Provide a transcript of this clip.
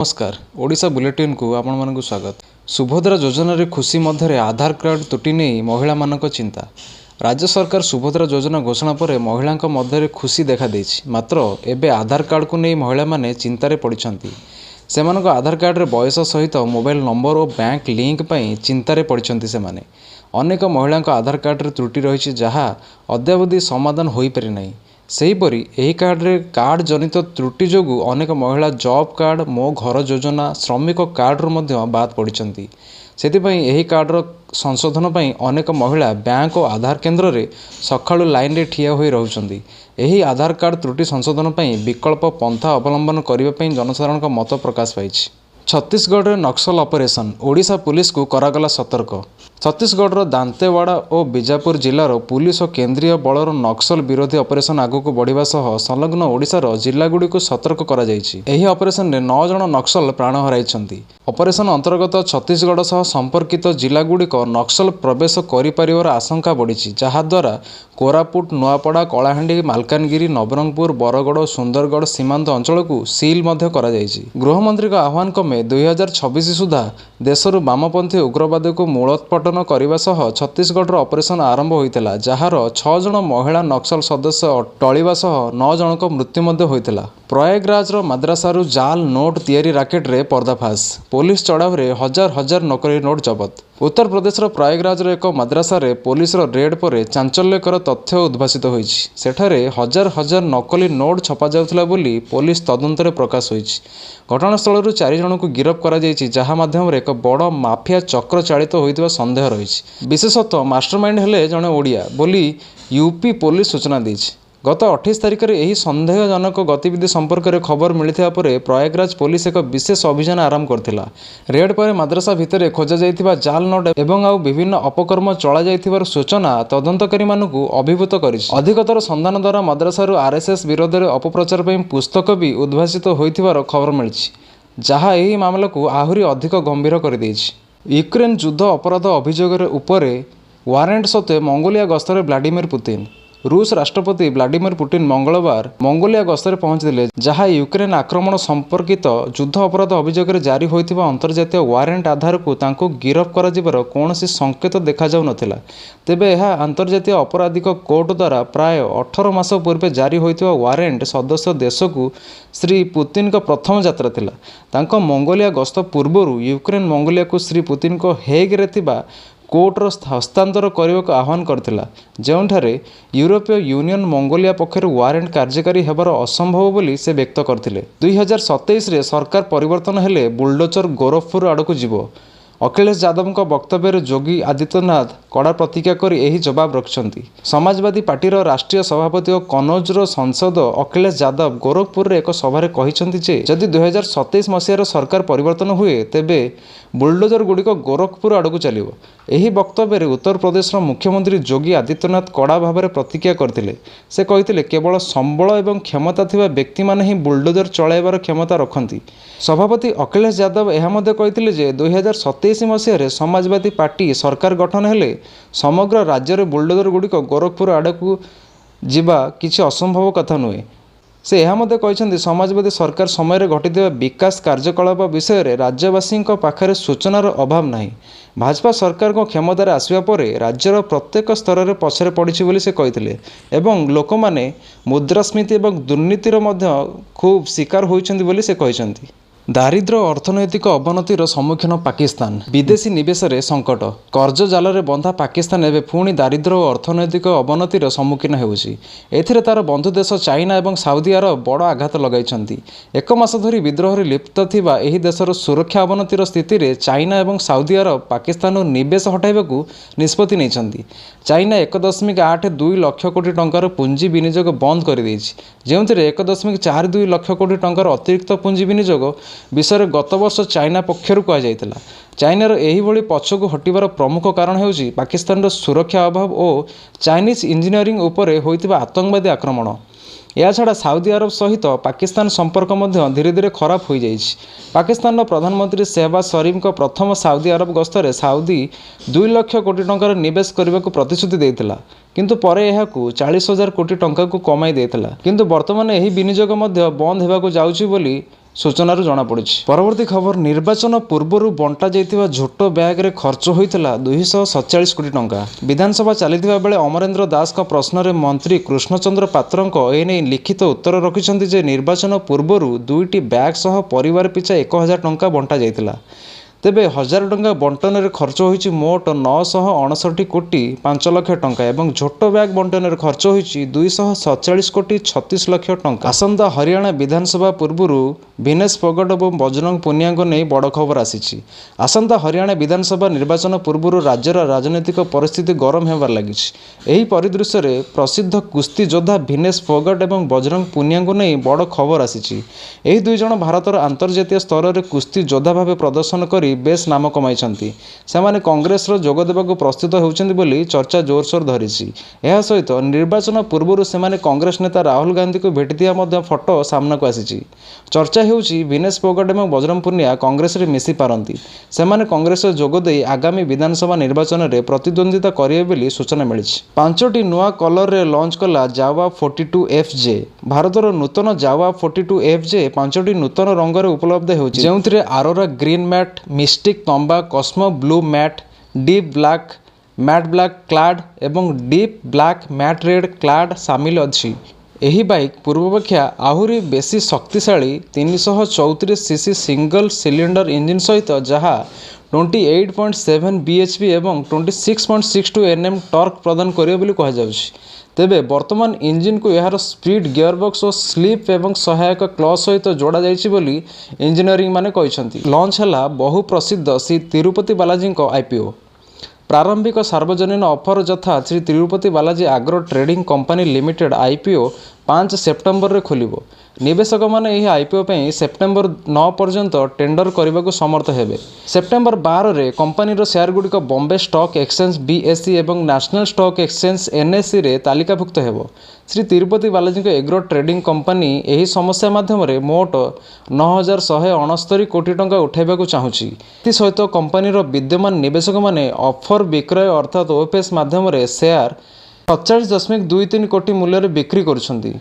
नमस्कार ओडिशा बुलेटिन को आपण मानक स्वागत। सुभद्रा योजना रे खुशी मध्य आधार कार्ड त्रुटि नहीं महिला मानक चिंता। राज्य सरकार सुभद्रा योजना घोषणा पर महिला मध्य खुशी देखा देछि। मात्र एबे आधार कार्ड को नहीं महिला माने चिंतारे पड़िछंती। सेमानक आधार कार्ड रे बयस सहित मोबाइल नंबर और बैंक लिंक पई चिंतारे पड़िछंती। सेमाने अनेक महिला आधार कार्ड रे त्रुटि रही जहाँ अद्यावधि समाधान हो पारि नहीं। सेहीपरि एही कार्ड रे कार्ड जनित त्रुटि जोगु अनेक महिला जॉब कार्ड मो घर योजना श्रमिक कार्ड रू बाद पड़िछंती। सेथिपई एही कार्ड रो संशोधन पई अनेक महिला बैंक और आधार केन्द्र रे सकाळु लाइन रे ठिया होई रहउछंती। एही आधार कार्ड त्रुटि संशोधन पई विकल्प पंथा अवलंबन करिबा पई जनसाधारण मत प्रकाश पाइछि। छत्तीसगढ़ रे नक्सल ऑपरेशन ओडिशा पुलिस को करागला सतर्क। छत्तीसगढ़ दांतेवाड़ा और बीजापुर जिलार पुलिस और केंद्रीय बलर नक्सल विरोधी ऑपरेशन आगक बढ़िबा सह संलग्न ओडिशार जिलागुड़ी को सतर्क करा जायछि। एही ऑपरेशन में 9 जन नक्सल प्राण हराइछंती। ऑपरेशन अंतर्गत छत्तीसगढ़ सह संपर्कित जिलागुड़िक नक्सल प्रवेश करिपारिबार आशंका बढ़िछि, जहाद्वारा कोरापुट नुआपड़ा कलाहांडी मालकानगिरी नवरंगपुर बरगड़ सुंदरगढ़ सीमांत अंचल को सील मध्य करा जायछि। गृहमंत्री आह्वान क्रमे 2026 सुधा देशर वामपंथी उग्रवाद को मूलोत्पाटन करने सह छत्तीसगढ़ ऑपरेशन आरंभ होइतिला, जहार 6 जन महिला नक्सल सदस्य टलिबा सह 9 जनक मृत्यु होइतिला। प्रयागराज मद्रासारू जाल नोट तियारी राकेट रे पर्दाफाश। पुलिस चढ़ाव रे हजार हजार नकली नोट जबत। उत्तर प्रदेश प्रयागराज एक मद्रासा रे पुलिस रेड पर चांचल्यकर तथ्य उद्भासित होइछि। सेठारे हजार हजार नकली नोट छपा जाउथला बोली पुलिस तदंत रे प्रकाश होइछि। घटनास्थल 4 जन को गिरफ्त करा जायछि, जहा माध्यम एक बड़ माफिया चक्र चालित होइतबा संदेह रहिछि। विशेषतः मास्टरमाइंड हेले जने ओडिया बोली यूपी पुलिस सूचना दैछि। गत 28 तारिख में यही सन्देहजनक गतिविधि संपर्क में खबर मिलता पर प्रयागराज पुलिस एक विशेष अभियान आरंभ करथिला। रेड पर मद्रासा भितर खोजा जाइथिबा जाल नोट एवं आउ विभिन्न अपकर्म चला जाइथिबार सूचना तदंतकारी मानकु अभिभूत करिछि। अधिकतर संधान द्वारा मद्रासारू आरएसएस विरोध में अपप्रचार पर पुस्तक भी उद्भासित होइथिबार खबर मिलिछि, जहाँ यही मामला को आहुरी अधिक गंभीर कर दैछि। यूक्रेन युद्ध अपराध अभियोग उपरे वारेंट सत्वे मंगोलिया गस्तरे व्लादिमीर पुतिन। रूस राष्ट्रपति व्लादिमीर पुतिन मंगलवार मंगोलिया गस्तरे पहुंचते, जहाँ यूक्रेन आक्रमण संपर्कित युद्ध अपराध अभियोग जारी होइथिबा अंतर्जातीय वारेंट आधार को तांको गिरफ्त कराजिबार कौनसी संकेत देखा जाउ नथिला। तेबे यह अंतर्जातीय अपराधिक कोर्ट द्वारा प्राय 18 मास पूर्वे जारी होइथिबा वारेंट सदस्य देश को श्री पुतिन का प्रथम यात्रा थिला। तांको मंगोलिया गस्त पूर्व यूक्रेन मंगोलिया को श्री पुतिन को हेग रे थिबा कोर्टर हस्तांतर करने को आह्वान करथिला, ଯେଉଁଠାରେ यूरोपीय यूनियन मंगोलिया पक्षर वारेंट कार्यकारी हेबार असंभव बोली से व्यक्त करथिले। 2027 रे सरकार परिवर्तन हेले बुलडोजर गोरखपुर आड़क जीव। अखिलेश यादव वक्तव्य योगी आदित्यनाथ कड़ा प्रतिक्रिया कर यही जवाब रखिछंती। समाजवादी पार्टीर राष्ट्रीय सभापति और कनौजर सांसद अखिलेश यादव गोरखपुर एक सभा कहिछंती जे जदि 2027 मसीहार सरकार परिवर्तन हुए तेबे बुलडोजर गुड़िक गोरखपुर आड़क चलिबो। एही वक्तव्य उत्तर प्रदेश मुख्यमंत्री योगी आदित्यनाथ कड़ा भाव में प्रतिक्रिया करथिले। से कहिथिले केवल संबल एवं क्षमता थिबा व्यक्ति माने ही बुलडोजर चलाइबार क्षमता रखती। सभापति अखिलेश यादव यह मध्य कहिथिले जे 2027 मसीह समाजवादी पार्टी सरकार गठन हेले समग्र राज्य में बुलडोजर गुड़िक गोरखपुर आड़क जीवा किछि असंभव कथा नुहे। से यह मध्य कहते समाजवादी सरकार समय घटिଥିବା विकास कार्यकलाप विषय में राज्यवासी पाखरे सूचनार अभाव नहीं। भाजपा सरकार को क्षमतार आसवा पर राज्यर प्रत्येक स्तर में पछरे पड़ी बोली से कहते एवं लोक माने मुद्रास्फीति और दुर्नीतिर मध्य खूब शिकार होइछन्ति बोली से कहते। दारिद्र अर्थनैतिक अवनतिर सम्मुखीन पाकिस्तान। विदेशी निवेश रे संकट। कर्ज जाल रे बंधा पाकिस्तान एवं पुणी दारिद्र और अर्थनैतिक अवनतिर सम्मुखीन होउछि। एथिरे तार बंधु देश चाइना और साउदी अरब बड़ आघात लगाइछन्ति। एक मास धरी विद्रोह रे लिप्त थिबा एही देशर सुरक्षा अवनतिर स्थिति रे चाइना और साउदी अरब पाकिस्तान निवेश हटाइबाकू निष्पत्ति नैछन्ति। चाइना 1.82 लाख कोटी टंकार पुंजी विनियोग बंद कर देइछि, जेउथिरे 1.42 लाख कोटी टंकार अतिरिक्त पुंजी विनियोग विषय गत वर्ष चाइना पक्षर कहुला। चाइनार एहिभଳି पछकु हटिबार प्रमुख कारण हेउछि पाकिस्तान सुरक्षा अभाव और चाइनीज इंजीनियरिंग उपरे होइतिबा आतंकवादी आक्रमण। या छड़ा साउदी अरब सहित पाकिस्तान संपर्क धीरे धीरे खराब हो जाइछि। पाकिस्तान प्रधानमंत्री शहबाज शरीफ को प्रथम साउदी अरब गस्तरे साउदी 2 लाख कोटी टंकार निवेश करने को प्रतिश्रुति देइतिला, किंतु परे एहाकू 40,000 कोटी टंका को कमाई देइतिला। किंतु वर्तमान एही विनियोग बंद हेबाकू जाउछि बोली सूचनाରୁ जଣାपଡ଼ିଛି। परवर्ती खबर निर्वाचन पूर्व बंटा जाइथिबा झोट बैग रे खर्च होइतला 247 कोटी टंका। विधानसभा चलिथिबा बेले अमरेंद्र दास का प्रश्न रे मंत्री कृष्णचंद्र पात्रंक एने लिखित उत्तर रखिछन्ति जे निर्वाचन पूर्व दुईटी बैग सह परिवार पिछा 1000 टंका बंटा जाइतिला। तेबे 1000 टंका बंटन रे खर्च होइछि मोट 959 कोटी 5 लाख टंका एवं झोट बैग बंटन रे खर्च होइछि 247 कोटी 36 लाख टंका। आसंता हरियाणा विधानसभा पूर्व भिनेश फोगट और बजरंग पुनिया को नहीं बड़ खबर आसी। आसंता हरियाणा विधानसभा निर्वाचन पूर्व राज्यर राजनैतिक परिस्थिति गरम होबार लगी। एही परिदृश्य रे प्रसिद्ध कुस्ती योद्धा भिनेश फोगट और बजरंग पुनिया को नहीं बड़ खबर आसी। एही दुई जण भारतर अंतर्जातीय स्तर में कुस्ती योद्धा भाव प्रदर्शन कर बेस नाम कमाई से कांग्रेस जोग देवाक प्रस्तुत होउछन्ति बोली चर्चा जोरसोर धरिछि। एहा सहित निर्वाचन पूर्व से कांग्रेस नेता राहुल गांधी को भेटिथिया फोटो सामना को आसी। चर्चा हेउछि भिनेश फोगट और बजरंग पुनिया कांग्रेस रे मिसी पारंती। सेमाने कांग्रेस जोग दे आगामी विधानसभा निर्वाचन में प्रतिद्वंदिता करिवे बोली सूचना मिलिछि। 5टी नुआ कलर रे लॉन्च कला जावा 42FJ। भारतर नूतन जावा 42FJ 5टी नूतन रंग रे उपलब्ध हेउछि, जेउथिरे आरोरा ग्रीन मैट, मिस्टिक तंबा, cosmo blue matte, deep black matte black clad एवं deep black matte red clad सामिल अछि। एही बाइक पूर्वापेक्षा आहुरी बेसी शक्तिशाली 334cc सिंगल सिलिंडर इंजिन सहित जहाँ 28.7 bhp एवं 26.62 Nm टॉर्क प्रदान करियो बोली कहा जाउछि। तेबे वर्तमान इंजिन को यार स्पीड गियरबॉक्स और स्लीप एवं सहायक क्लच सहित जोड़ा जाइछि बोली इंजीनियरिंग माने कहिसंती। लॉन्च हला बहु प्रसिद्ध श्री तिरुपति बालाजी को IPO। प्रारंभिक सार्वजनीन ऑफर यथा श्री तिरुपति बालाजी आग्रो trading company limited IPO 5 September रे खोलिबो। निवेशक माने यह IPO पे सेप्टेम्बर 9 पर्यंत टेंडर करने को समर्थ हेबे। सेप्टेम्बर 12 रे कंपनी रो शेयर गुड़िक बॉम्बे स्टॉक एक्सचेंज BSE एवं नेशनल स्टॉक एक्सचेंज NSE रे तालिकाभुक्त हेबो। Shri Tirupati Balaji agro trading company यही समस्या माध्यम मोट 9169 कोटी टंका उठाइबा चाहूँगी। सहित कंपनी विद्यमान निवेशक माने ऑफर विक्रय अर्थात OFS माध्यम शेयर 47.23 कोटी मूल्य बिक्री करुछंती।